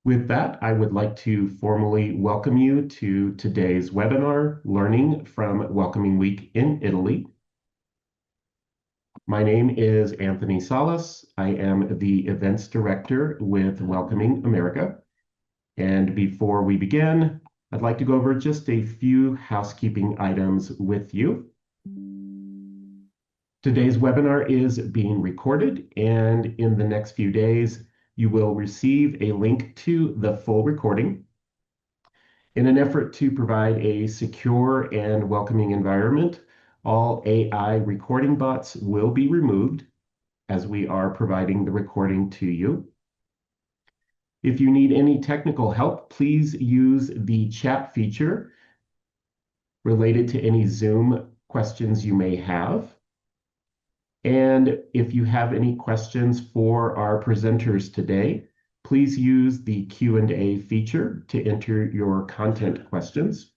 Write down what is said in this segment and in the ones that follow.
With that, I would like to formally welcome you to today's webinar, Learning from Welcoming Week in Italy. My name is Anthony Salas. I am the Events Director with Welcoming America. And before we begin, I'd like to go over just a few housekeeping items with you. Today's webinar is being recorded, and in the next few days, you will receive a link to the full recording. In an effort to provide a secure and welcoming environment, all AI recording bots will be removed as we are providing the recording to you. If you need any technical help, please use the chat feature related to any Zoom questions you may have. And if you have any questions for our presenters today, please use the Q&A feature to enter your content questions,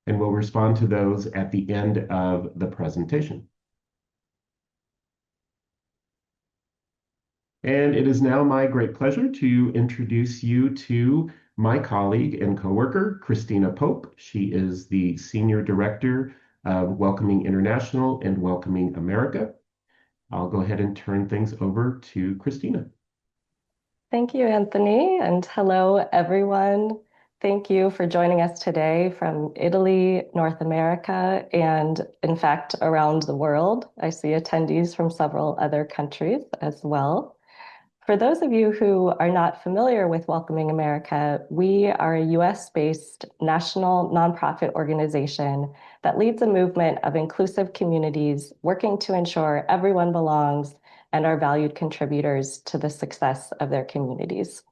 and we'll respond to those at the end of the presentation. And it is now my great pleasure to introduce you to my colleague and coworker, Christina Pope. She is the Senior Director of Welcoming International and Welcoming America. I'll go ahead and turn things over to Christina. Thank you, Anthony, and hello, everyone. Thank you for joining us today from Italy, North America, and in fact, around the world. I see attendees from several other countries as well. For those of you who are not familiar with Welcoming America, we are a US-based national nonprofit organization that leads a movement of inclusive communities working to ensure everyone belongs and are valued contributors to the success of their communities.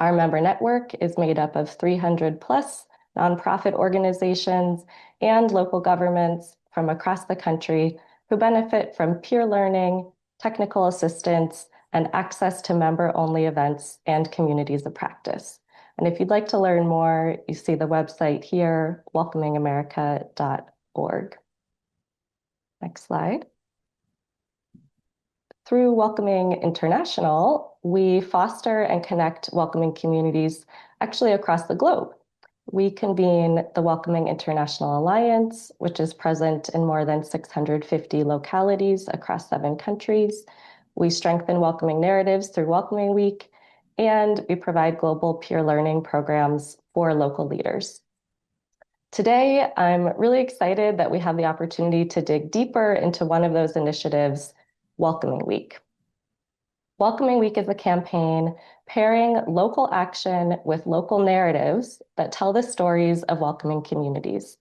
Our member network is made up of 300 plus nonprofit organizations and local governments from across the country who benefit from peer learning, technical assistance, and access to member-only events and communities of practice. And if you'd like to learn more, you see the website here, welcomingamerica.org. Next slide. Through Welcoming International, we foster and connect welcoming communities actually across the globe. We convene the Welcoming International Alliance, which is present in more than 650 localities across 7 countries. We strengthen welcoming narratives through Welcoming Week, and we provide global peer learning programs for local leaders. Today, I'm really excited that we have the opportunity to dig deeper into one of those initiatives, Welcoming Week. Welcoming Week is a campaign pairing local action with local narratives that tell the stories of welcoming communities.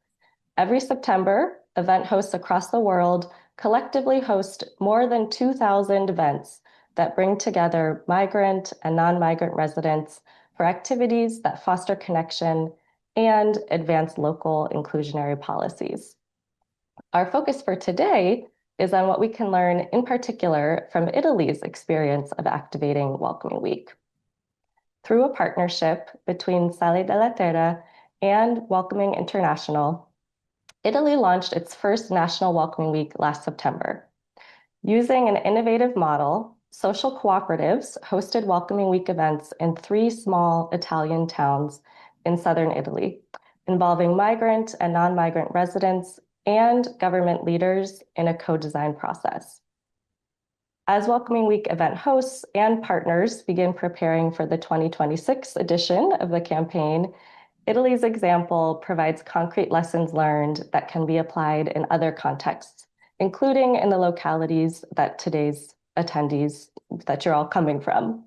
Every September, event hosts across the world collectively host more than 2,000 events that bring together migrant and non-migrant residents for activities that foster connection and advance local inclusionary policies. Our focus for today is on what we can learn in particular from Italy's experience of activating Welcoming Week. Through a partnership between Sale della Terra and Welcoming International, Italy launched its first National Welcoming Week last September. Using an innovative model, social cooperatives hosted Welcoming Week events in 3 small Italian towns in southern Italy, involving migrant and non-migrant residents and government leaders in a co-design process. As Welcoming Week event hosts and partners begin preparing for the 2026 edition of the campaign, Italy's example provides concrete lessons learned that can be applied in other contexts, including in the localities that today's attendees, that you're all coming from.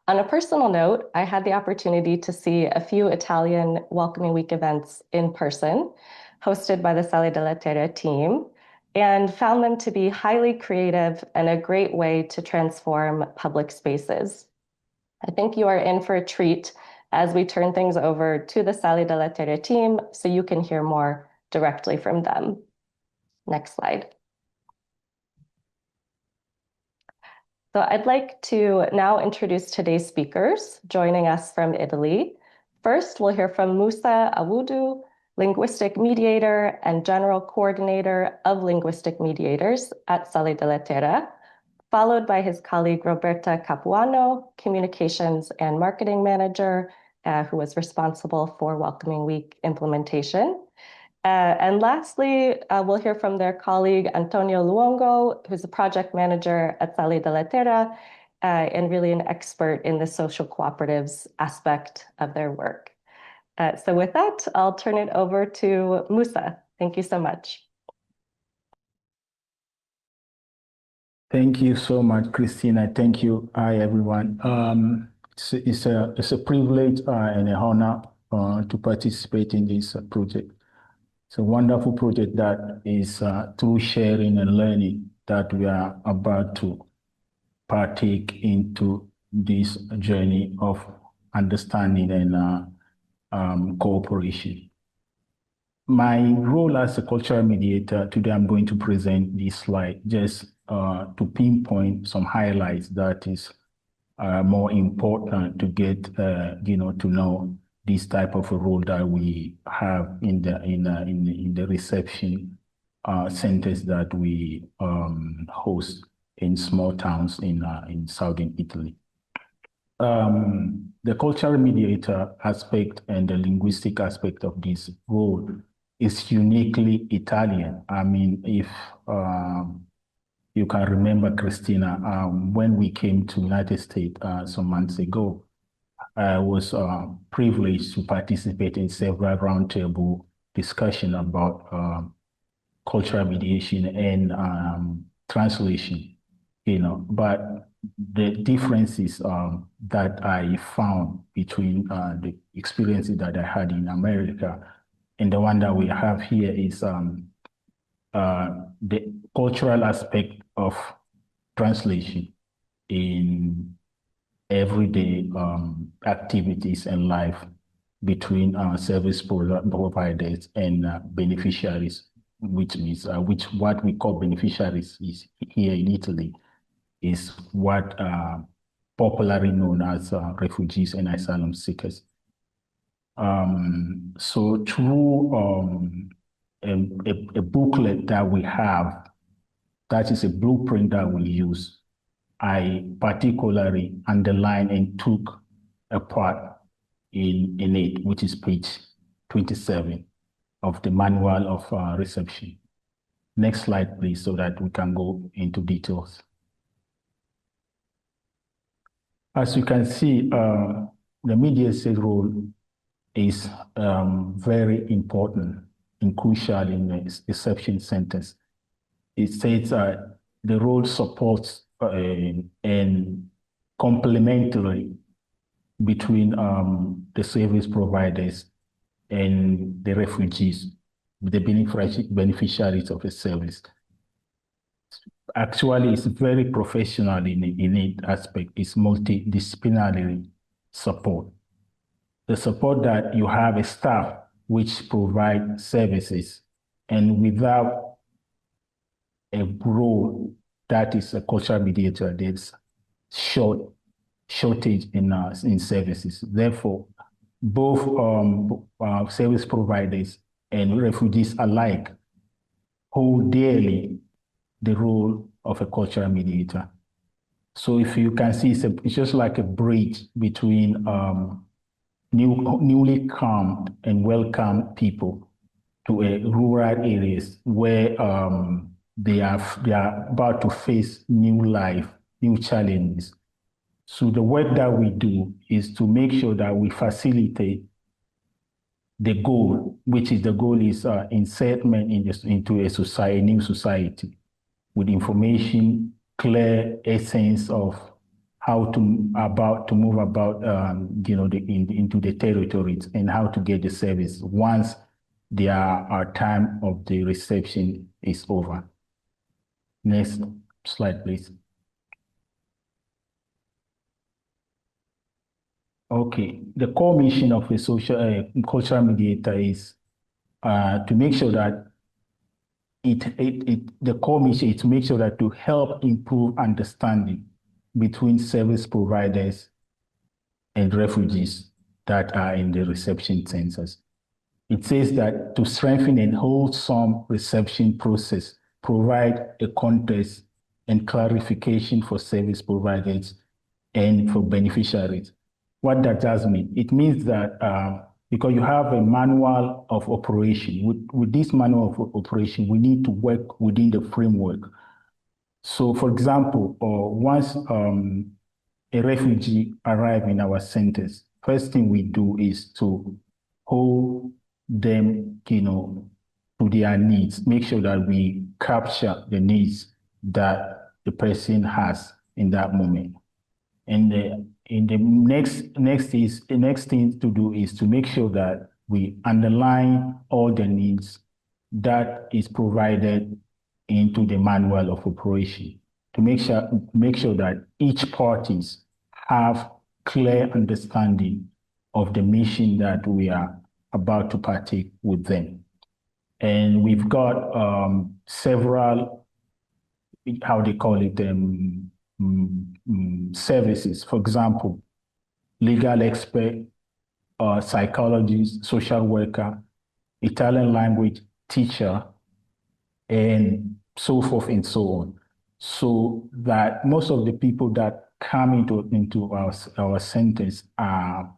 On a personal note, I had the opportunity to see a few Italian Welcoming Week events in person, hosted by the Sale della Terra team, and found them to be highly creative and a great way to transform public spaces. I think you are in for a treat as we turn things over to the Sale della Terra team so you can hear more directly from them. Next slide. So I'd like to now introduce today's speakers joining us from Italy. First, we'll hear from Musa Awudu, linguistic mediator and general coordinator of linguistic mediators at Sale della Terra, followed by his colleague Roberta Capuano, Communications and Marketing Manager, who was responsible for Welcoming Week implementation. And lastly, we'll hear from their colleague Antonio Luongo, who's a project manager at della Terra, and really an expert in the social cooperatives aspect of their work. So with that, I'll turn it over to Musa. Thank you so much. Thank you so much, Christina. Thank you. Hi, everyone. It's a privilege and an honor to participate in this project. It's a wonderful project that is through sharing and learning that we are about to partake into this journey of understanding and cooperation. My role as a cultural mediator, today I'm going to present this slide just to pinpoint some highlights that is more important to get, to know this type of a role that we have in the reception centers that we host in small towns in southern Italy. The cultural mediator aspect and the linguistic aspect of this role is uniquely Italian. I mean, if you can remember, Christina, when we came to United States some months ago, I was privileged to participate in several roundtable discussions about cultural mediation and translation, but the differences that I found between the experiences that I had in America and the one that we have here is the cultural aspect of translation in everyday activities and life between service providers and beneficiaries, which means what we call beneficiaries is here in Italy is what popularly known as refugees and asylum seekers. So through a booklet that we have, that is a blueprint that we use, I particularly underlined and took a part in it, which is page 27 of the manual of reception. Next slide, please, so that we can go into details. As you can see, the mediator's role is very important and crucial in the reception centers. It says the role supports and complementary between the service providers and the refugees, the beneficiaries of the service. Actually, it's very professional in its aspect. It's multidisciplinary support. The support that you have a staff which provide services, and without a role that is a cultural mediator, there's shortage in services. Therefore, both service providers and refugees alike hold dearly the role of a cultural mediator. So if you can see, it's just like a bridge between newly calmed and welcomed people to a rural areas where they are about to face new life, new challenges. So the work that we do is to make sure that we facilitate the goal, which is insertment into a society, new society, with information, clear essence of how to move about, into the territories and how to get the service once our time of the reception is over. Next slide, please. Okay, the core mission of a social cultural mediator is to make sure that the core mission is to make sure that to help improve understanding between service providers and refugees that are in the reception centers. It says that to strengthen and wholesome reception process, provide a context and clarification for service providers and for beneficiaries. What that does mean? It means that because you have a manual of operation, with this manual of operation, we need to work within the framework. So, for example, once a refugee arrives in our centers, first thing we do is to hold them, to their needs, make sure that we capture the needs that the person has in that moment. And the next thing to do is to make sure that we underline all the needs that is provided into the manual of operation to make sure that each parties have clear understanding of the mission that we are about to partake with them. And we've got several, how they call it, services. For example, legal expert, psychologist, social worker, Italian language teacher, and so forth and so on. So that most of the people that come into our centers are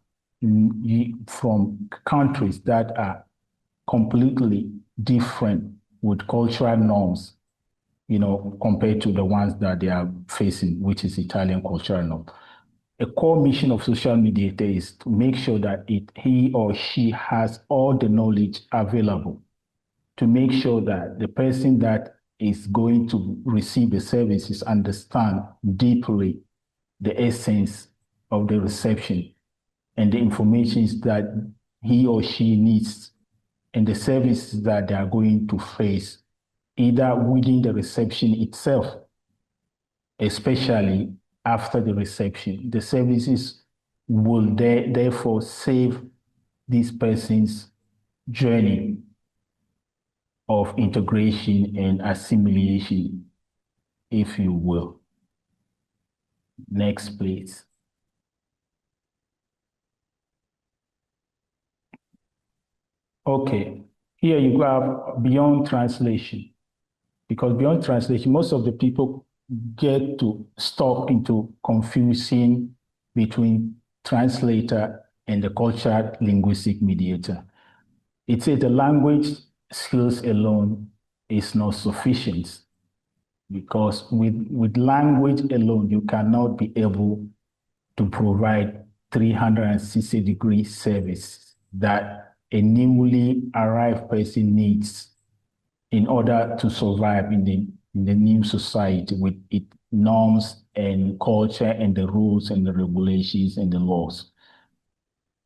from countries that are completely different with cultural norms, compared to the ones that they are facing, which is Italian cultural norm. A core mission of social mediator is to make sure that he or she has all the knowledge available to make sure that the person that is going to receive the services understand deeply the essence of the reception and the information that he or she needs and the services that they are going to face, either within the reception itself, especially after the reception. The services will therefore save this person's journey of integration and assimilation, if you will. Next, please. Okay, here you have beyond translation, because beyond translation, most of the people get to stop into confusing between translator and the cultural linguistic mediator. It says the language skills alone is not sufficient, because with language alone, you cannot be able to provide 360-degree service that a newly arrived person needs in order to survive in the new society with its norms and culture and the rules and the regulations and the laws.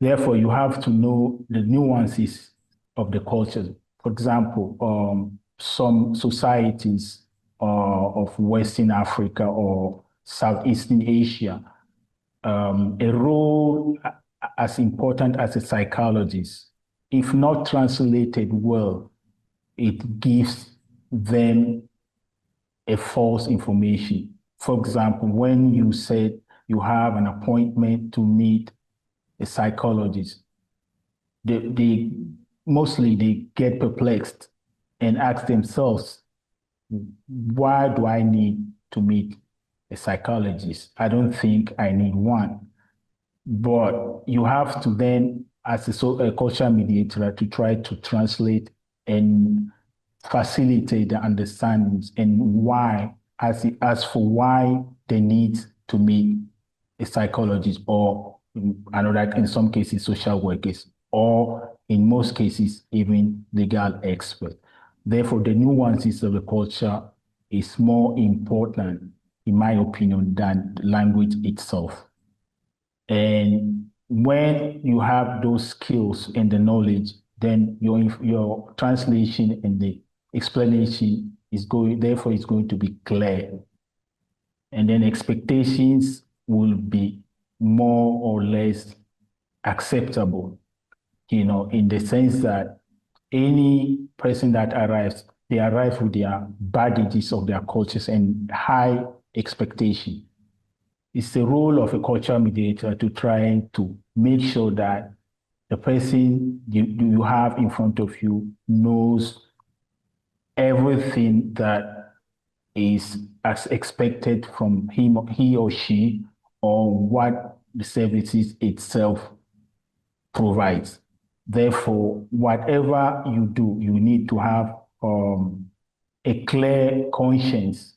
Therefore, you have to know the nuances of the cultures. For example, some societies of Western Africa or Southeastern Asia, a role as important as a psychologist, if not translated well, it gives them a false information. For example, when you said you have an appointment to meet a psychologist, they mostly get perplexed and ask themselves, why do I need to meet a psychologist? I don't think I need one. But you have to then, as a cultural mediator, to try to translate and facilitate the understandings and why, as for why they need to meet a psychologist or in some cases, social workers, or in most cases, even legal experts. Therefore, the nuances of the culture is more important, in my opinion, than the language itself. And when you have those skills and the knowledge, then your translation and the explanation is going to be clear. And then expectations will be more or less acceptable, in the sense that any person that arrives, they arrive with their baggages of their cultures and high expectation. It's the role of a cultural mediator to try to make sure that the person you have in front of you knows everything that is as expected from him, he or she, or what the services itself provides. Therefore, whatever you do, you need to have a clear conscience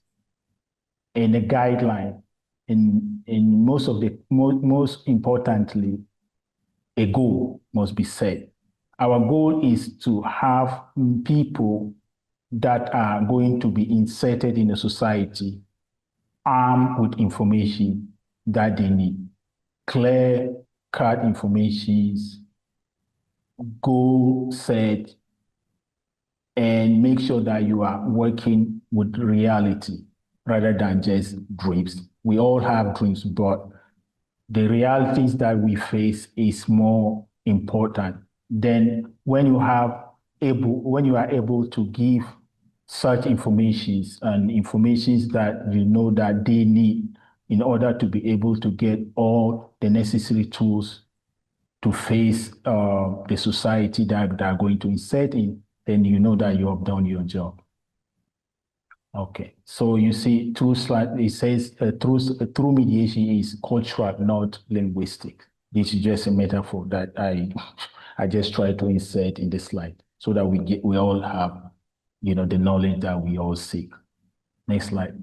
and a guideline. In most importantly, a goal must be set. Our goal is to have people that are going to be inserted in the society armed with information that they need. Clear cut informations, goal set, and make sure that you are working with reality rather than just dreams. We all have dreams, but the realities that we face is more important. Then when you are able to give such informations and informations that you know that they need in order to be able to get all the necessary tools to face the society that they are going to insert in, then you know that you have done your job. Okay, so you see, it says true mediation is cultural, not linguistic. This is just a metaphor that I just try to insert in the slide so that we all have, the knowledge that we all seek. Next slide.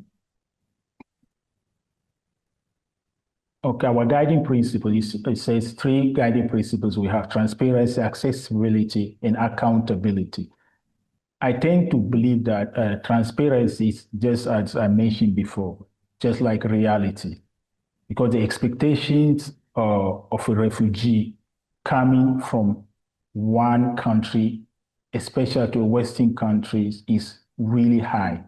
Okay, our guiding principles, it says 3 guiding principles. We have transparency, accessibility, and accountability. I tend to believe that transparency is just as I mentioned before, just like reality, because the expectations of a refugee coming from one country, especially to Western countries, is really high.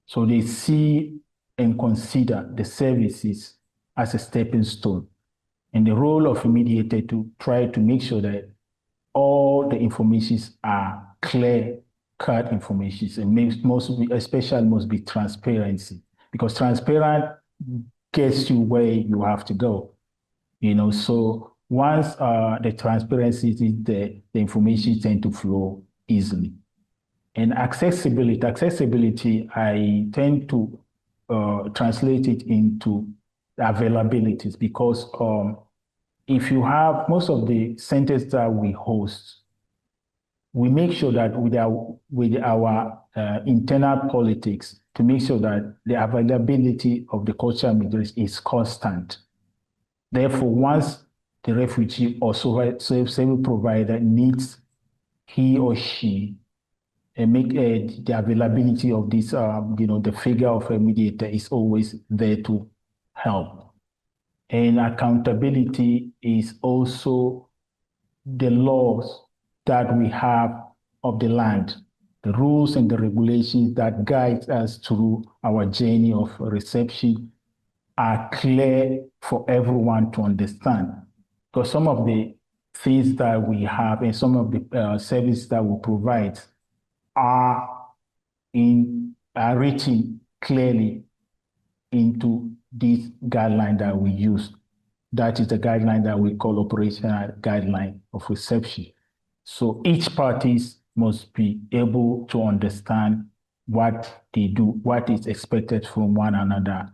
So they see and consider the services as a stepping stone. And the role of a mediator to try to make sure that all the informations are clear cut information, and especially must be transparency, because transparent gets you where you have to go. So once the transparency is there, the information tend to flow easily. And accessibility, I tend to translate it into availabilities, because if you have most of the centers that we host, we make sure that with our internal politics to make sure that the availability of the cultural mediators is constant. Therefore, once the refugee or service provider needs he or she and make the availability of this, the figure of a mediator is always there to help. And accountability is also the laws that we have of the land, the rules and the regulations that guide us through our journey of reception are clear for everyone to understand. Because some of the things that we have and some of the services that we provide are written clearly into this guideline that we use. That is the guideline that we call operational guideline of reception. So each parties must be able to understand what they do, what is expected from one another.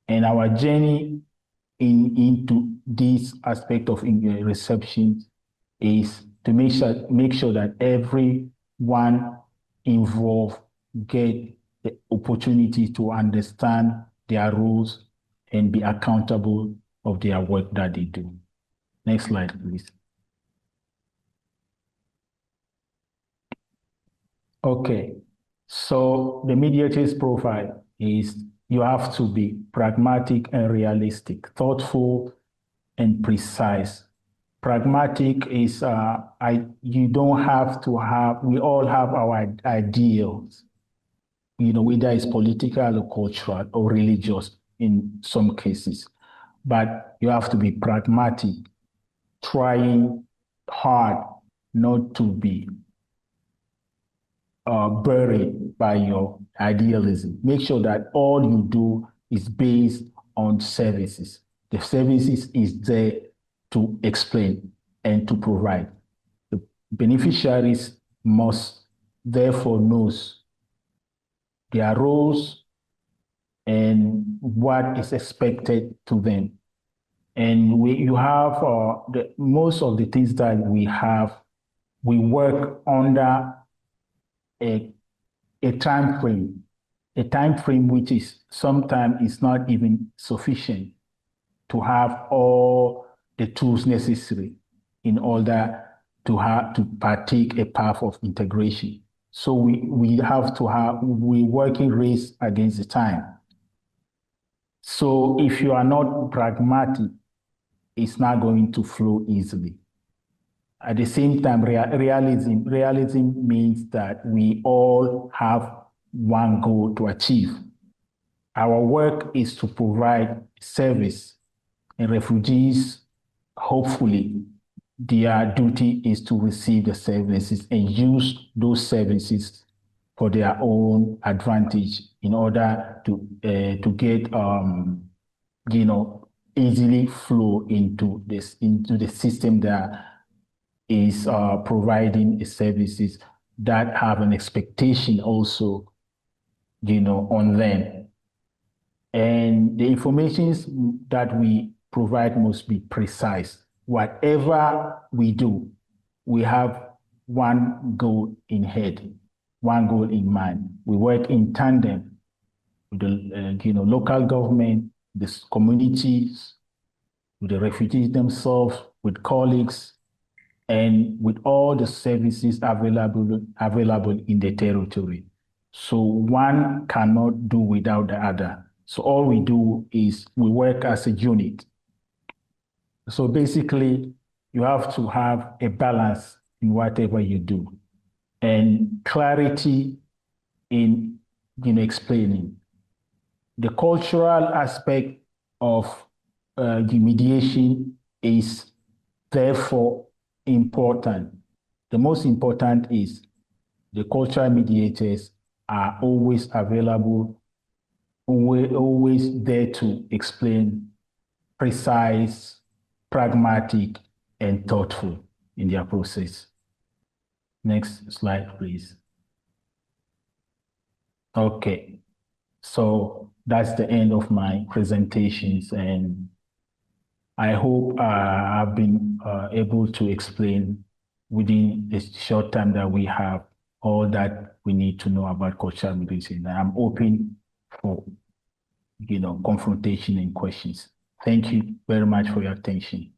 And our journey into this aspect of reception is to make sure that everyone involved get the opportunity to understand their rules and be accountable of their work that they do. Next slide, please. Okay, so the mediator's profile is you have to be pragmatic and realistic, thoughtful and precise. Pragmatic is you don't have to have, we all have our ideals, whether it's political or cultural or religious in some cases. But you have to be pragmatic, trying hard not to be buried by your idealism. Make sure that all you do is based on services. The services is there to explain and to provide. The beneficiaries must therefore know their roles and what is expected to them. And you have most of the things that we have, we work under a time frame which is sometimes is not even sufficient to have all the tools necessary in order to partake a path of integration. So we're working race against the time. So if you are not pragmatic, it's not going to flow easily. At the same time, realism means that we all have one goal to achieve. Our work is to provide service, and refugees, hopefully, their duty is to receive the services and use those services for their own advantage in order to get easily flow into the system that is providing services that have an expectation also, on them. And the information that we provide must be precise. Whatever we do, we have one goal in head, one goal in mind. We work in tandem with the local government, the communities, with the refugees themselves, with colleagues, and with all the services available in the territory. So one cannot do without the other. So all we do is we work as a unit. So basically, you have to have a balance in whatever you do and clarity in explaining. The cultural aspect of the mediation is therefore important. The most important is the cultural mediators are always available, always there to explain, precise, pragmatic, and thoughtful in their process. Next slide, please. Okay, so that's the end of my presentations, and I hope I've been able to explain within the short time that we have all that we need to know about cultural mediation. I'm open for confrontation and questions. Thank you very much for your attention.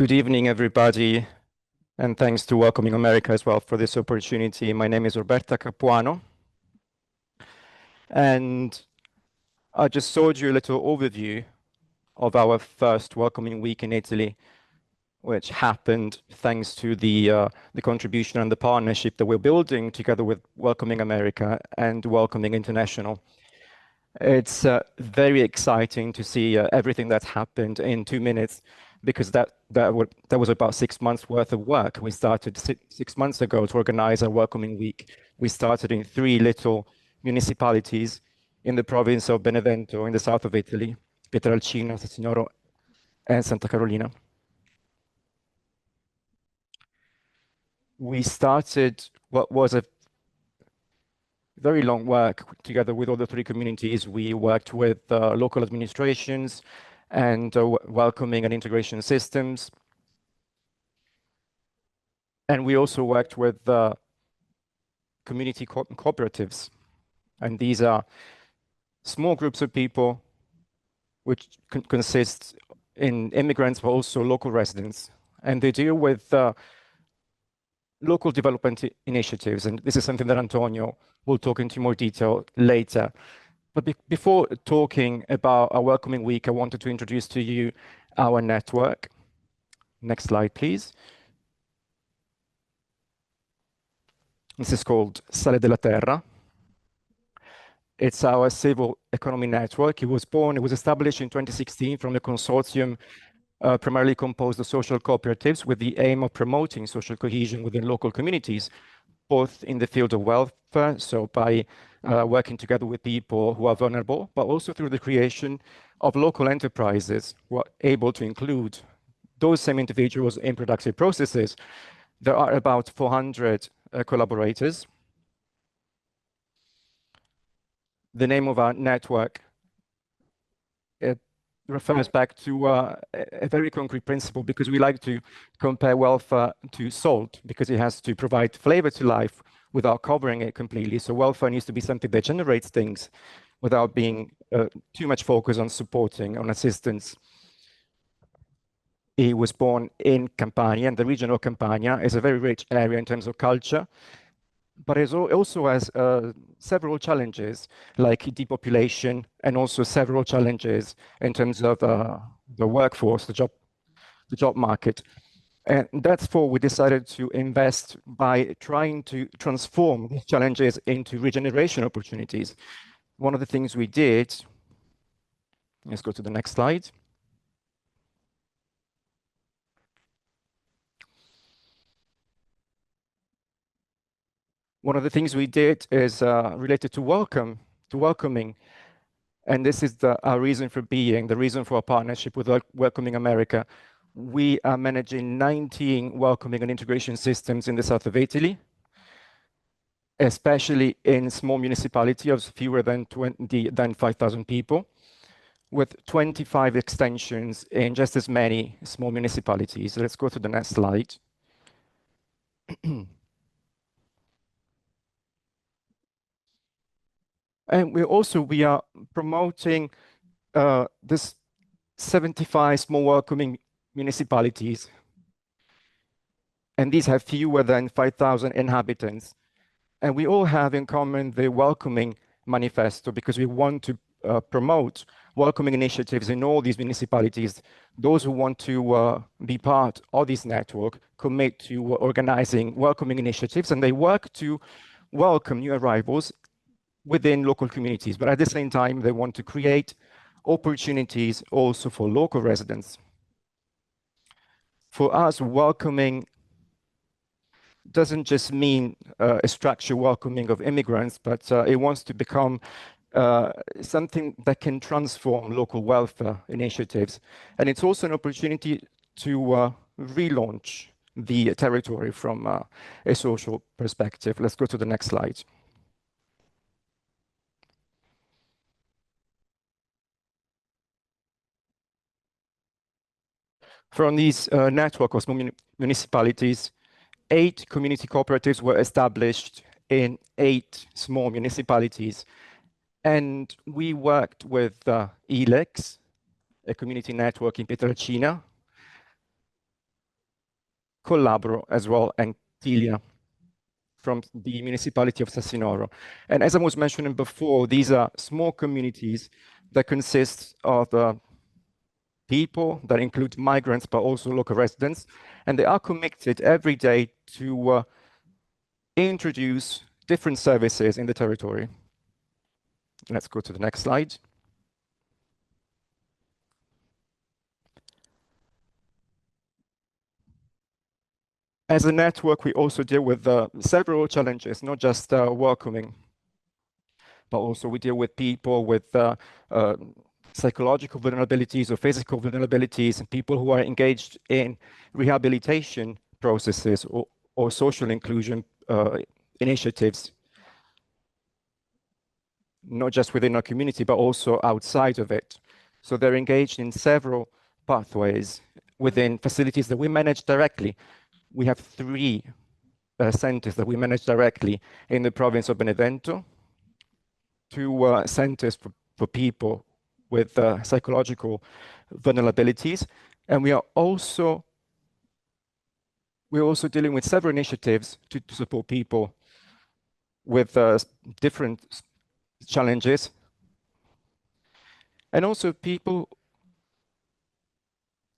Good evening, everybody, and thanks to Welcoming America as well for this opportunity. My name is Roberta Capuano, and I just showed you a little overview of our first Welcoming Week in Italy, which happened thanks to the contribution and the partnership that we're building together with Welcoming America and Welcoming International. It's very exciting to see everything that's happened in 2 minutes, because that was about 6 months worth of work. We started 6 months ago to organize our Welcoming Week. We started in 3 little municipalities in the province of Benevento, in the south of Italy, Pietrelcina, Signoro, and Santa Carolina. We started what was a very long work together with all the 3 communities. We worked with local administrations and welcoming and integration systems. And we also worked with community cooperatives. And these are small groups of people which consist in immigrants, but also local residents. And they deal with local development initiatives. And this is something that Antonio will talk into more detail later. But before talking about our Welcoming Week, I wanted to introduce to you our network. Next slide, please. This is called della Terra. It's our civil economy network. It was established in 2016 from a consortium primarily composed of social cooperatives with the aim of promoting social cohesion within local communities, both in the field of welfare, so by working together with people who are vulnerable, but also through the creation of local enterprises who are able to include those same individuals in productive processes. There are about 400 collaborators. The name of our network, it refers back to a very concrete principle, because we like to compare welfare to salt, because it has to provide flavor to life without covering it completely. So welfare needs to be something that generates things without being too much focused on supporting, on assistance. He was born in Campania, and the region of Campania is a very rich area in terms of culture, but it also has several challenges, like depopulation, and also several challenges in terms of the workforce, the job market. And that's why we decided to invest by trying to transform these challenges into regeneration opportunities. One of the things we did, let's go to the next slide. One of the things we did is related to welcoming. And this is our reason for being, the reason for our partnership with Welcoming America. We are managing 19 welcoming and integration systems in the south of Italy, especially in small municipalities of fewer than 5,000 people, with 25 extensions in just as many small municipalities. Let's go to the next slide. And we are promoting this 75 small welcoming municipalities. And these have fewer than 5,000 inhabitants. And we all have in common the Welcoming Manifesto, because we want to promote welcoming initiatives in all these municipalities. Those who want to be part of this network commit to organizing welcoming initiatives, and they work to welcome new arrivals within local communities. But at the same time, they want to create opportunities also for local residents. For us, welcoming doesn't just mean a structured welcoming of immigrants, but it wants to become something that can transform local welfare initiatives. And it's also an opportunity to relaunch the territory from a social perspective. Let's go to the next slide. From these network of small municipalities, 8 community cooperatives were established in 8 small municipalities. And we worked with ELEX, a community network in Pietrelcina, Collabro as well, and Tilia from the municipality of Sassinoro. And as I was mentioning before, these are small communities that consist of people that include migrants, but also local residents. And they are committed every day to introduce different services in the territory. Let's go to the next slide. As a network, we also deal with several challenges, not just welcoming, but also we deal with people with psychological vulnerabilities or physical vulnerabilities, and people who are engaged in rehabilitation processes or social inclusion initiatives, not just within our community, but also outside of it. So they're engaged in several pathways within facilities that we manage directly. We have 3 centers that we manage directly in the province of Benevento, 2 centers for people with psychological vulnerabilities. And we're also dealing with several initiatives to support people with different challenges, and also people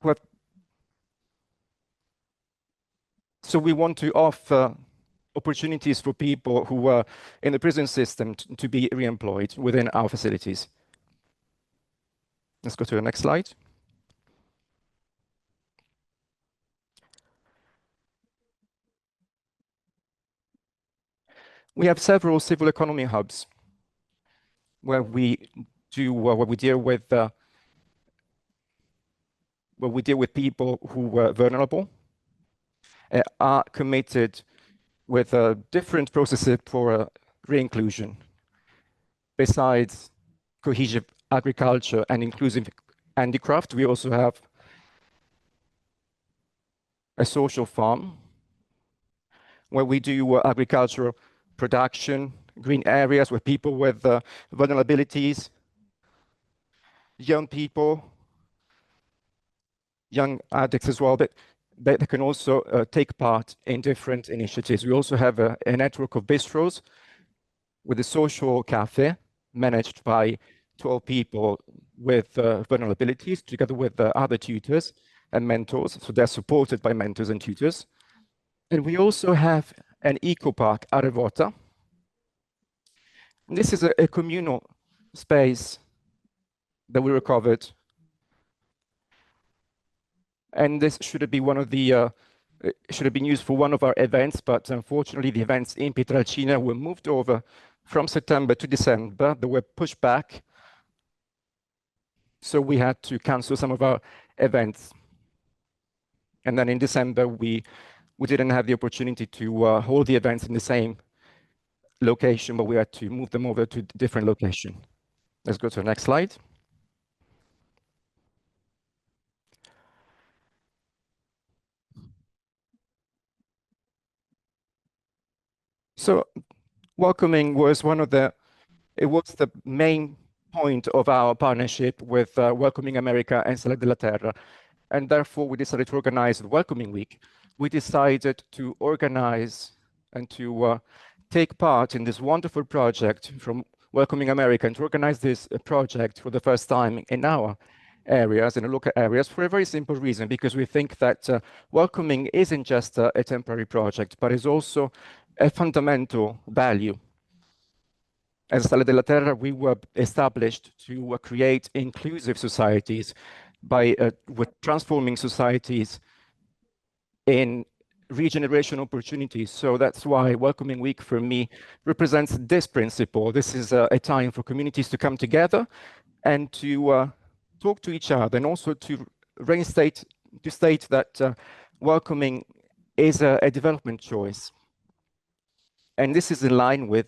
who have. So we want to offer opportunities for people who are in the prison system to be re-employed within our facilities. Let's go to the next slide. We have several civil economy hubs where we deal with people who were vulnerable, are committed with different processes for re-inclusion. Besides cohesive agriculture and inclusive handicraft, we also have a social farm where we do agricultural production, green areas where people with vulnerabilities, young people, young addicts as well, but they can also take part in different initiatives. We also have a network of bistros with a social cafe managed by 12 people with vulnerabilities, together with other tutors and mentors. So they're supported by mentors and tutors. And we also have an eco park at Revota. This is a communal space that we recovered. And this should have been used for one of our events, but unfortunately the events in Pietrelcina were moved over from September to December. They were pushed back. So we had to cancel some of our events. And then in December, we didn't have the opportunity to hold the events in the same location, but we had to move them over to a different location. Let's go to the next slide. So welcoming was it was the main point of our partnership with Welcoming America and della Terra. And therefore, we decided to organize the Welcoming Week. We decided to organize and to take part in this wonderful project from Welcoming America, and to organize this project for the first time in our areas, in the local areas, for a very simple reason, because we think that welcoming isn't just a temporary project, but is also a fundamental value. As Della della Terra, we were established to create inclusive societies by with transforming societies in regeneration opportunities. So that's why Welcoming Week for me represents this principle. This is a time for communities to come together and to talk to each other, and also to state that welcoming is a development choice. And this is in line with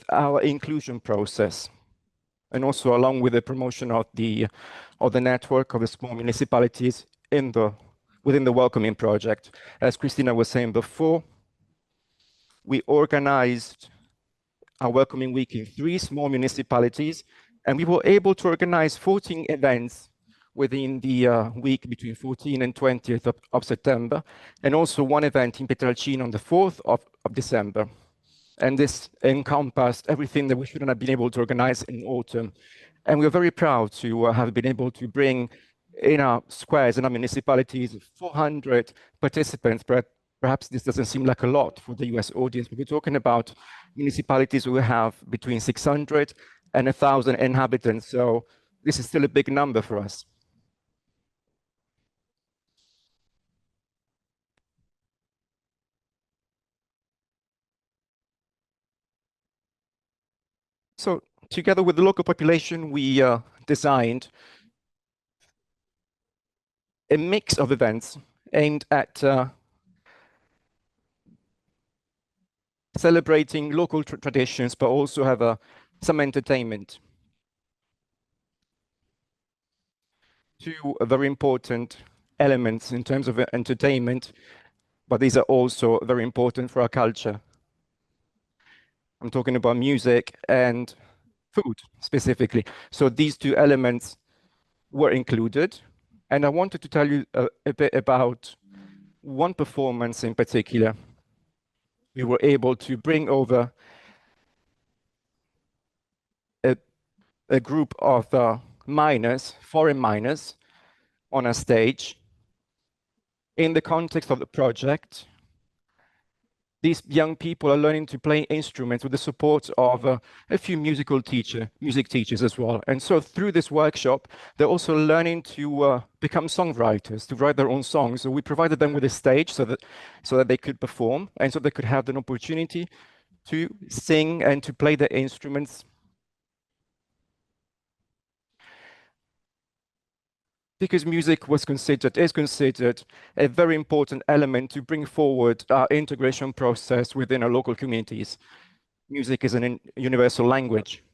our inclusion process, and also along with the promotion of the network of the small municipalities within the Welcoming Project. As Christina was saying before, we organized our Welcoming Week in 3 small municipalities, and we were able to organize 14 events within the week between 14th and 20th of September, and also one event in Pietrelcina on the 4th of December. And this encompassed everything that we shouldn't have been able to organize in autumn. And we're very proud to have been able to bring in our squares, in our municipalities, 400 participants. Perhaps this doesn't seem like a lot for the US audience, but we're talking about municipalities who have between 600 and 1,000 inhabitants. So this is still a big number for us. So together with the local population, we designed a mix of events aimed at celebrating local traditions, but also have some entertainment. Two very important elements in terms of entertainment, but these are also very important for our culture. I'm talking about music and food specifically. So these two elements were included. And I wanted to tell you a bit about one performance in particular. We were able to bring over a group of miners, foreign miners, on a stage. In the context of the project, these young people are learning to play instruments with the support of a few music teachers as well. And so through this workshop, they're also learning to become songwriters, to write their own songs. So we provided them with a stage so that they could perform and so they could have an opportunity to sing and to play their instruments. Because music is considered a very important element to bring forward our integration process within our local communities. Music is a universal language.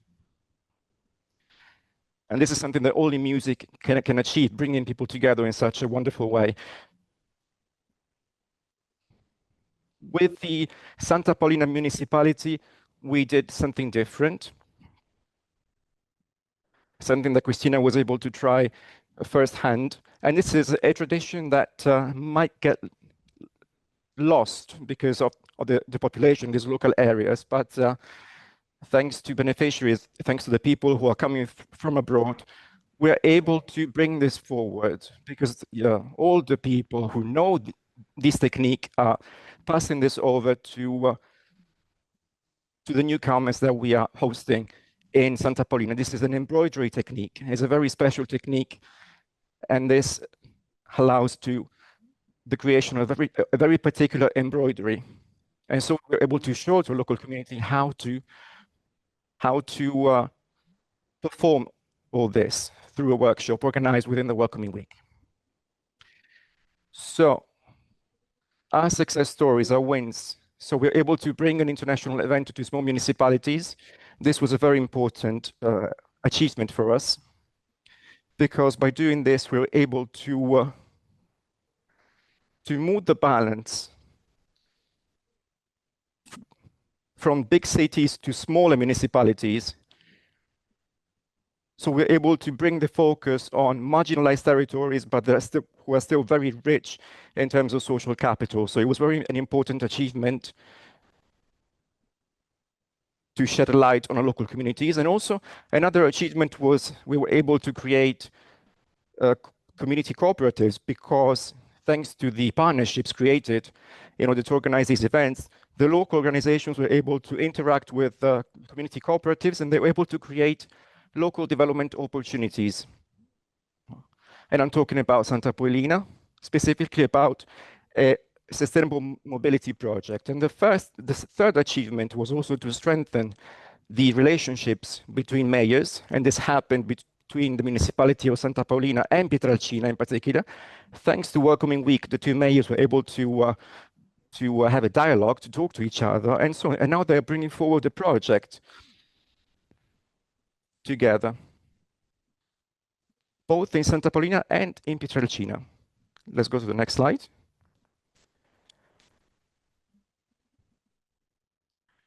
And this is something that only music can achieve, bringing people together in such a wonderful way. With the Santa Paulina municipality, we did something different. Something that Cristina was able to try firsthand. And this is a tradition that might get lost because of the population in these local areas. But thanks to beneficiaries, thanks to the people who are coming from abroad, we're able to bring this forward because all the people who know this technique are passing this over to the newcomers that we are hosting in Santa Paulina. This is an embroidery technique. It's a very special technique, and this allows the creation of a very particular embroidery. And so we're able to show to the local community how to perform all this through a workshop organized within the Welcoming Week. So our success stories, our wins. So we're able to bring an international event to small municipalities. This was a very important achievement for us because by doing this, we were able to move the balance from big cities to smaller municipalities. So we're able to bring the focus on marginalized territories, but who are still very rich in terms of social capital. So it was an important achievement to shed a light on our local communities. And also another achievement was we were able to create community cooperatives because thanks to the partnerships created in order to organize these events, the local organizations were able to interact with community cooperatives and they were able to create local development opportunities. And I'm talking about Santa Paulina, specifically about a sustainable mobility project. And the third achievement was also to strengthen the relationships between mayors, and this happened between the municipality of Santa Paulina and Pietrelcina in particular. Thanks to Welcoming Week, the two mayors were able to have a dialogue, to talk to each other, and so on. And now they're bringing forward a project together, both in Santa Paulina and in Pietrelcina. Let's go to the next slide.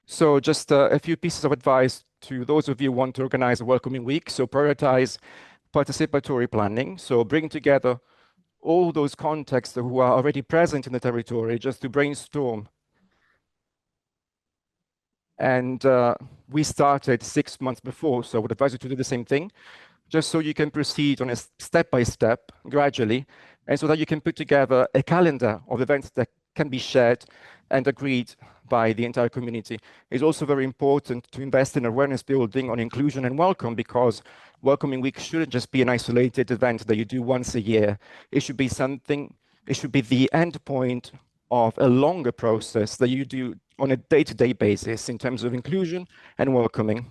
So just a few pieces of advice to those of you who want to organize a Welcoming Week. So prioritize participatory planning, so bring together all those contexts who are already present in the territory just to brainstorm. And we started 6 months before, so I would advise you to do the same thing, just so you can proceed on a step-by-step, gradually, and so that you can put together a calendar of events that can be shared and agreed by the entire community. It's also very important to invest in awareness building on inclusion and welcome, because Welcoming Week shouldn't just be an isolated event that you do once a year. It should be something, it should be the end point of a longer process that you do on a day-to-day basis in terms of inclusion and welcoming.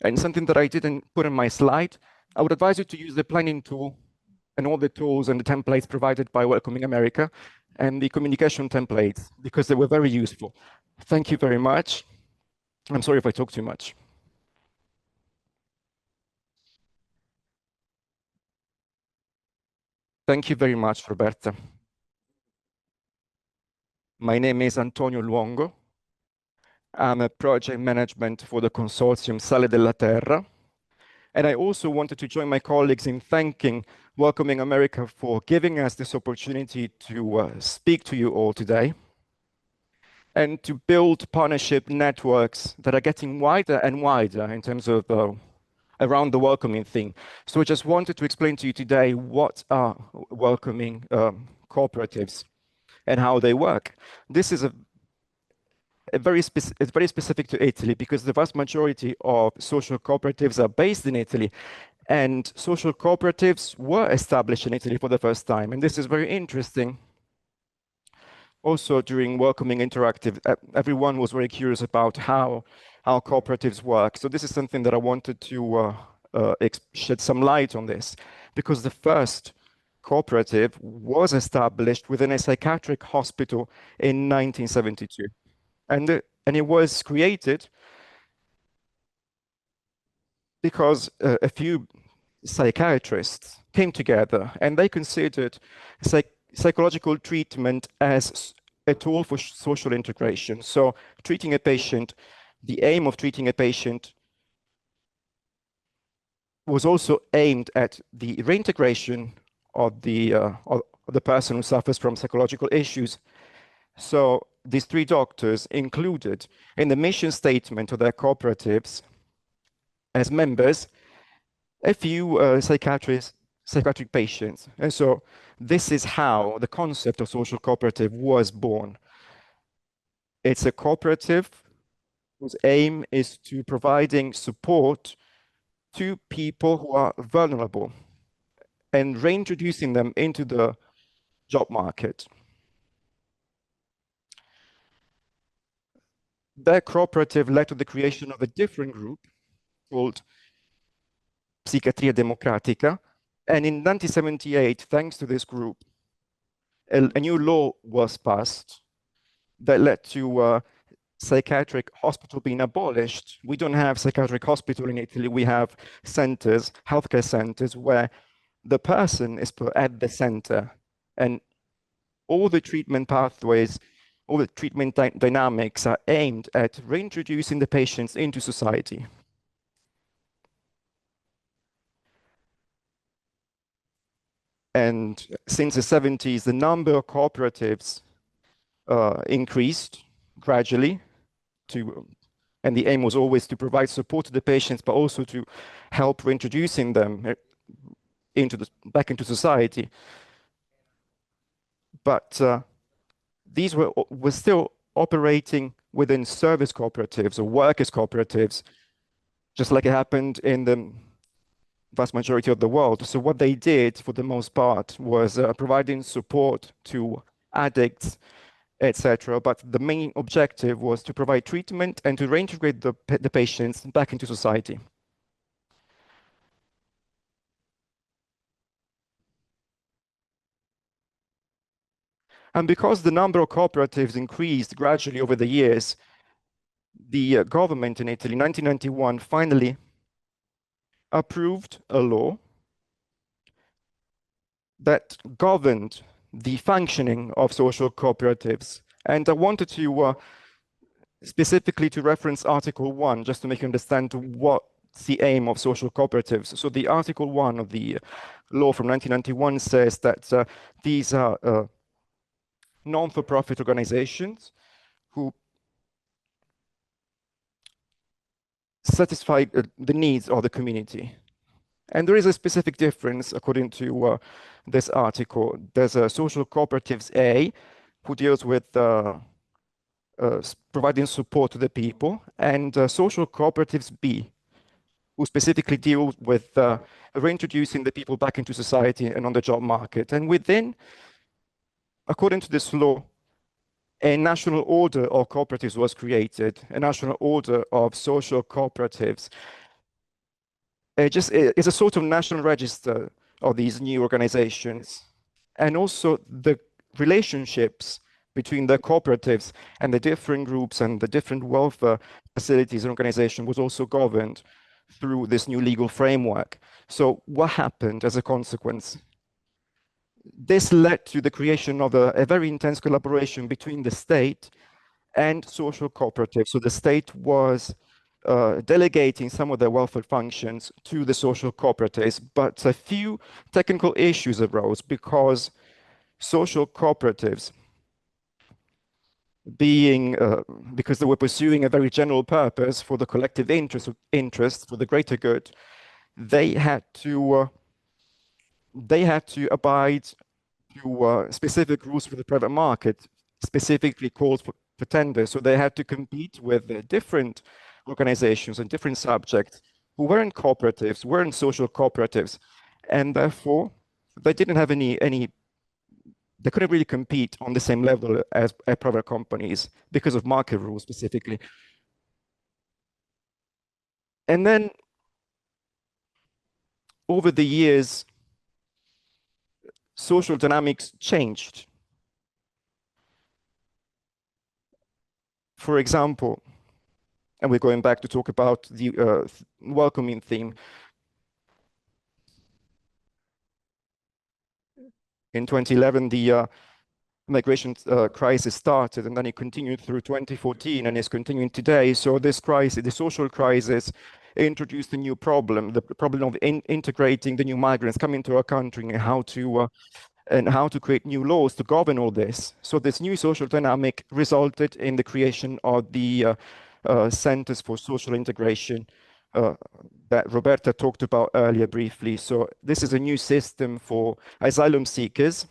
And something that I didn't put on my slide, I would advise you to use the planning tool and all the tools and the templates provided by Welcoming America and the communication templates, because they were very useful. Thank you very much. I'm sorry if I talk too much. Thank you very much, Roberta. My name is Antonio Luongo. I'm a project management for the consortium della Terra. And I also wanted to join my colleagues in thanking Welcoming America for giving us this opportunity to speak to you all today and to build partnership networks that are getting wider and wider in terms of around the welcoming thing. So I just wanted to explain to you today what are welcoming cooperatives and how they work. This is it's very specific to Italy, because the vast majority of social cooperatives are based in Italy, and social cooperatives were established in Italy for the first time. And this is very interesting. Also, during Welcoming Interactive, everyone was very curious about how cooperatives work. So this is something that I wanted to shed some light on this, because the first cooperative was established within a psychiatric hospital in 1972. And it was created because a few psychiatrists came together and they considered psychological treatment as a tool for social integration. So treating a patient, the aim of treating a patient was also aimed at the reintegration of the person who suffers from psychological issues. So these three doctors included in the mission statement of their cooperatives as members a few psychiatric patients. And so this is how the concept of social cooperative was born. It's a cooperative whose aim is to providing support to people who are vulnerable and reintroducing them into the job market. Their cooperative led to the creation of a different group called Psichiatria Democratica. And in 1978, thanks to this group, a new law was passed that led to psychiatric hospital being abolished. We don't have psychiatric hospital in Italy. We have centers, healthcare centers, where the person is put at the center, and all the treatment pathways, all the treatment dynamics are aimed at reintroducing the patients into society. And since the 70s, the number of cooperatives increased gradually, and the aim was always to provide support to the patients, but also to help reintroducing them back into society. But these were still operating within service cooperatives or workers' cooperatives, just like it happened in the vast majority of the world. So what they did, for the most part, was providing support to addicts, etc. But the main objective was to provide treatment and to reintegrate the patients back into society. And because the number of cooperatives increased gradually over the years, the government in Italy, in 1991, finally approved a law that governed the functioning of social cooperatives. And I wanted to specifically to reference Article 1, just to make you understand what the aim of social cooperatives. So the Article 1 of the law from 1991 says that these are non-for-profit organizations who satisfy the needs of the community. And there is a specific difference according to this article. There's a social cooperatives A, who deals with providing support to the people, and social cooperatives B, who specifically deal with reintroducing the people back into society and on the job market. And within, according to this law, a national order of cooperatives was created, a national order of social cooperatives. It's a sort of national register of these new organizations. And also the relationships between the cooperatives and the different groups and the different welfare facilities and organizations was also governed through this new legal framework. So what happened as a consequence? This led to the creation of a very intense collaboration between the state and social cooperatives. So the state was delegating some of their welfare functions to the social cooperatives, but a few technical issues arose because social cooperatives, because they were pursuing a very general purpose for the collective interest for the greater good, they had to abide to specific rules for the private market, specifically calls for tenders. So they had to compete with different organizations and different subjects who weren't cooperatives, weren't social cooperatives, and therefore they didn't have they couldn't really compete on the same level as private companies because of market rules specifically. And then over the years, social dynamics changed. For example, and we're going back to talk about the welcoming theme. In 2011, the migration crisis started, and then it continued through 2014 and is continuing today. So this crisis, the social crisis, introduced a new problem, the problem of integrating the new migrants coming to our country and how to create new laws to govern all this. So this new social dynamic resulted in the creation of the Centers for Social Integration that Roberta talked about earlier briefly. So this is a new system for asylum seekers.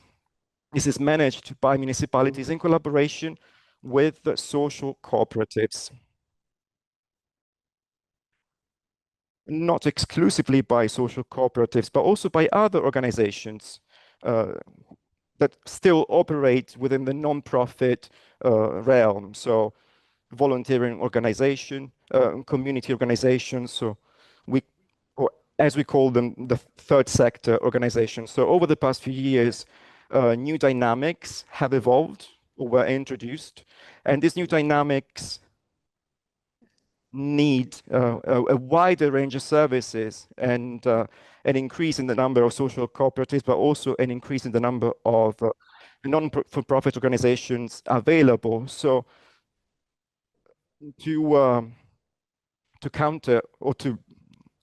This is managed by municipalities in collaboration with the social cooperatives. Not exclusively by social cooperatives, but also by other organizations that still operate within the non-profit realm. So volunteering organization, community organizations, so or as we call them, the third sector organizations. So over the past few years, new dynamics have evolved or were introduced, and these new dynamics need a wider range of services and an increase in the number of social cooperatives, but also an increase in the number of non-for-profit organizations available. So to counter or to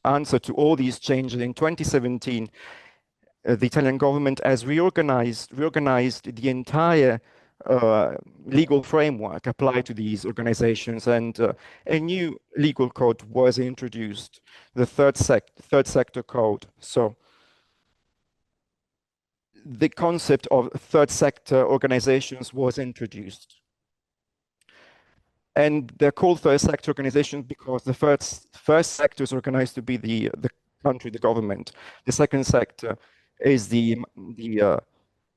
answer to all these changes, in 2017, the Italian government has reorganized the entire legal framework applied to these organizations, and a new legal code was introduced, the third sector code. So the concept of third sector organizations was introduced. And they're called third sector organizations because the first sector is organized to be the country, the government. The second sector is the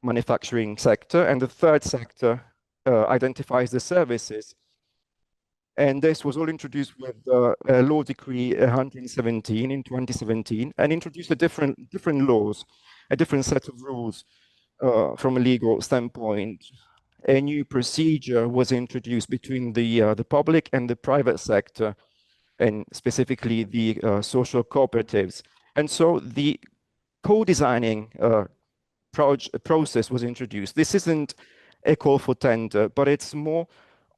manufacturing sector, and the third sector identifies the services. And this was all introduced with Law Decree 117 in 2017, and introduced a different laws, a different set of rules from a legal standpoint. A new procedure was introduced between the public and the private sector, and specifically the social cooperatives. And so the co-designing process was introduced. This isn't a call for tender, but it's more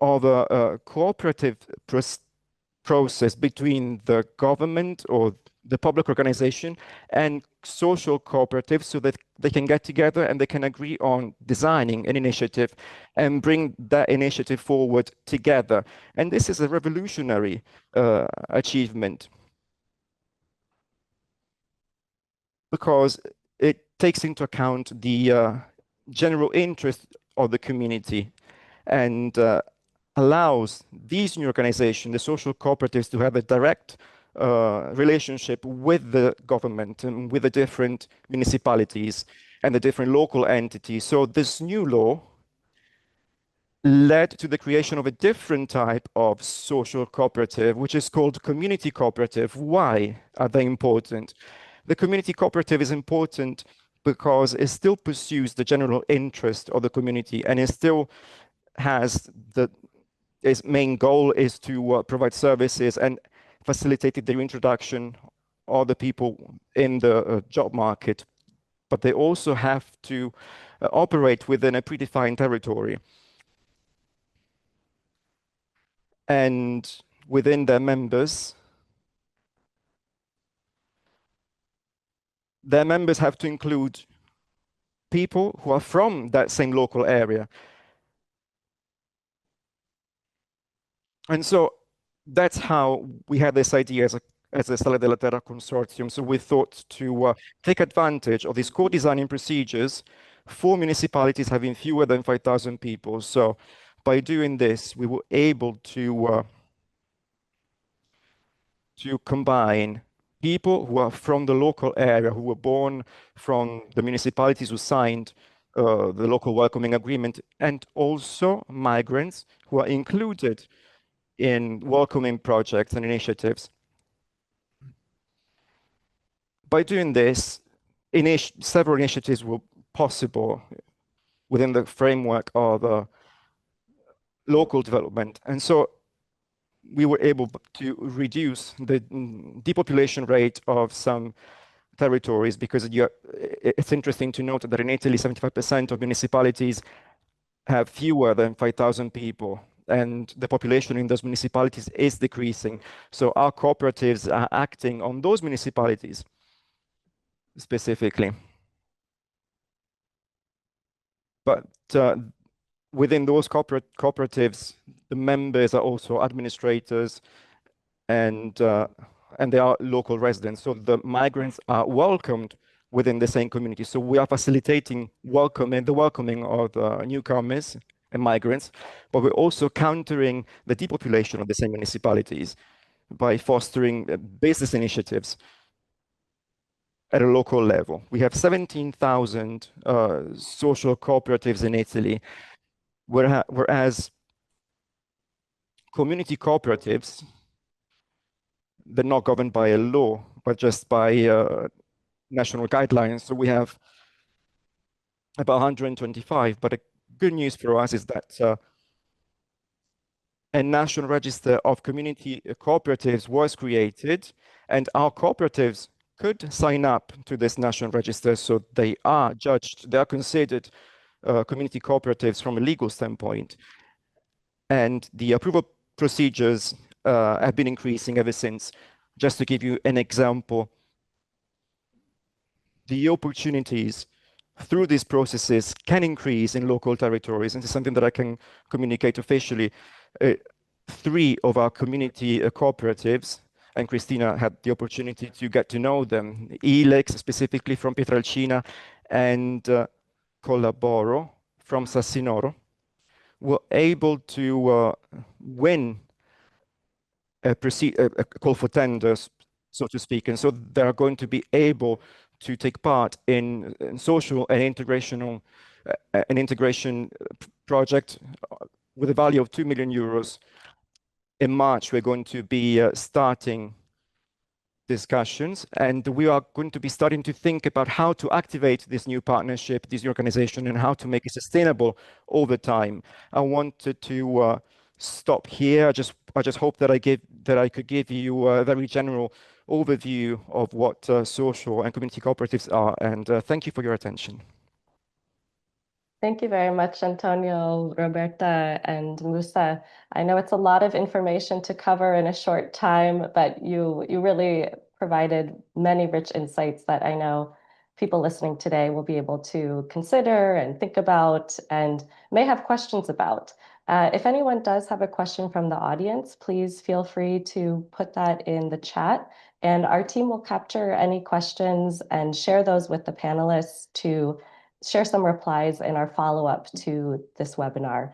of a cooperative process between the government or the public organization and social cooperatives so that they can get together and they can agree on designing an initiative and bring that initiative forward together. And this is a revolutionary achievement because it takes into account the general interest of the community and allows these new organizations, the social cooperatives, to have a direct relationship with the government and with the different municipalities and the different local entities. So this new law led to the creation of a different type of social cooperative, which is called community cooperative. Why are they important? The community cooperative is important because it still pursues the general interest of the community and it still has its main goal is to provide services and facilitate the reintroduction of the people in the job market. But they also have to operate within a predefined territory. And within their members have to include people who are from that same local area. And so that's how we had this idea as a della Terra consortium. So we thought to take advantage of these co-designing procedures for municipalities having fewer than 5,000 people. So by doing this, we were able to combine people who are from the local area, who were born from the municipalities who signed the local welcoming agreement, and also migrants who are included in welcoming projects and initiatives. By doing this, several initiatives were possible within the framework of local development. And so we were able to reduce the depopulation rate of some territories because it's interesting to note that in Italy, 75% of municipalities have fewer than 5,000 people, and the population in those municipalities is decreasing. So our cooperatives are acting on those municipalities specifically. But within those cooperatives, the members are also administrators and they are local residents. So the migrants are welcomed within the same community. So we are facilitating the welcoming of newcomers and migrants, but we're also countering the depopulation of the same municipalities by fostering business initiatives at a local level. We have 17,000 social cooperatives in Italy, whereas community cooperatives, they're not governed by a law, but just by national guidelines. So we have about 125, but the good news for us is that a national register of community cooperatives was created, and our cooperatives could sign up to this national register. So they are judged, they are considered community cooperatives from a legal standpoint. And the approval procedures have been increasing ever since. Just to give you an example, the opportunities through these processes can increase in local territories, and this is something that I can communicate officially. 3 of our community cooperatives, and Cristina had the opportunity to get to know them, Ilex, specifically from Pietralcina, and Collaboro from Sassinoro, were able to win a call for tenders, so to speak. And so they're going to be able to take part in social and an integration project with a value of 2 million euros. In March, we're going to be starting discussions, and we are going to be starting to think about how to activate this new partnership, this new organization, and how to make it sustainable over time. I wanted to stop here. I just hope that I could give you a very general overview of what social and community cooperatives are, and thank you for your attention. Thank you very much, Antonio, Roberta, and Musa. I know it's a lot of information to cover in a short time, but you really provided many rich insights that I know people listening today will be able to consider and think about and may have questions about. If anyone does have a question from the audience, please feel free to put that in the chat, and our team will capture any questions and share those with the panelists to share some replies in our follow-up to this webinar.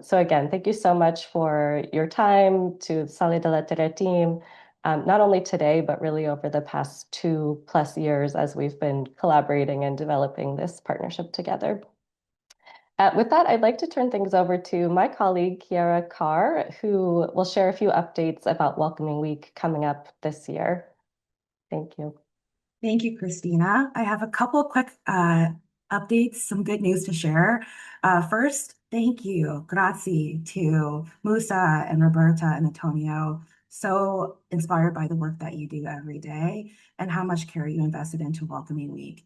So again, thank you so much for your time to Sale de la Terra team, not only today, but really over the past 2+ years as we've been collaborating and developing this partnership together. With that, I'd like to turn things over to my colleague, Kiara Carr, who will share a few updates about Welcoming Week coming up this year. Thank you. Thank you, Christina. I have a couple of quick updates, some good news to share. First, thank you, grazie to Musa and Roberta and Antonio. So inspired by the work that you do every day and how much care you invested into Welcoming Week.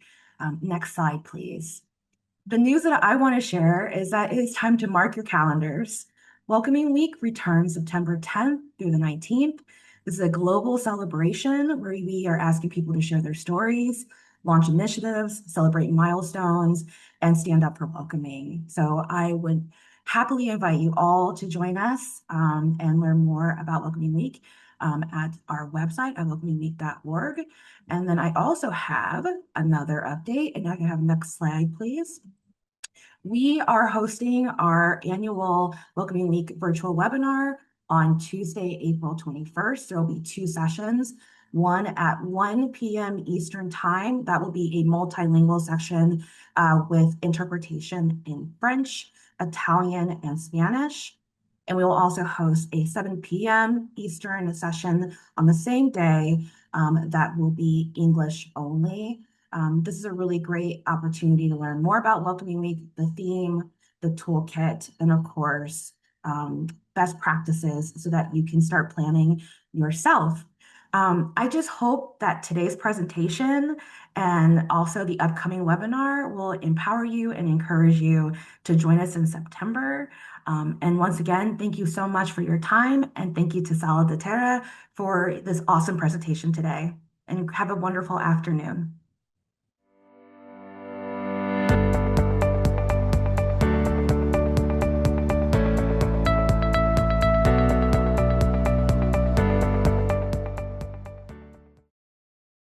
Next slide, please. The news that I want to share is that it is time to mark your calendars. Welcoming Week returns September 10th through the 19th. This is a global celebration where we are asking people to share their stories, launch initiatives, celebrate milestones, and stand up for welcoming. So I would happily invite you all to join us and learn more about Welcoming Week at our website at welcomingweek.org. And then I also have another update, and I can have next slide, please. We are hosting our annual Welcoming Week virtual webinar on Tuesday, April 21st. There will be 2 sessions, one at 1 p.m. Eastern Time. That will be a multilingual session with interpretation in French, Italian, and Spanish. And we will also host a 7 p.m. Eastern session on the same day that will be English only. This is a really great opportunity to learn more about Welcoming Week, the theme, the toolkit, and of course, best practices so that you can start planning yourself. I just hope that today's presentation and also the upcoming webinar will empower you and encourage you to join us in September. And once again, thank you so much for your time, and thank you to Sala de Terra for this awesome presentation today. And have a wonderful afternoon.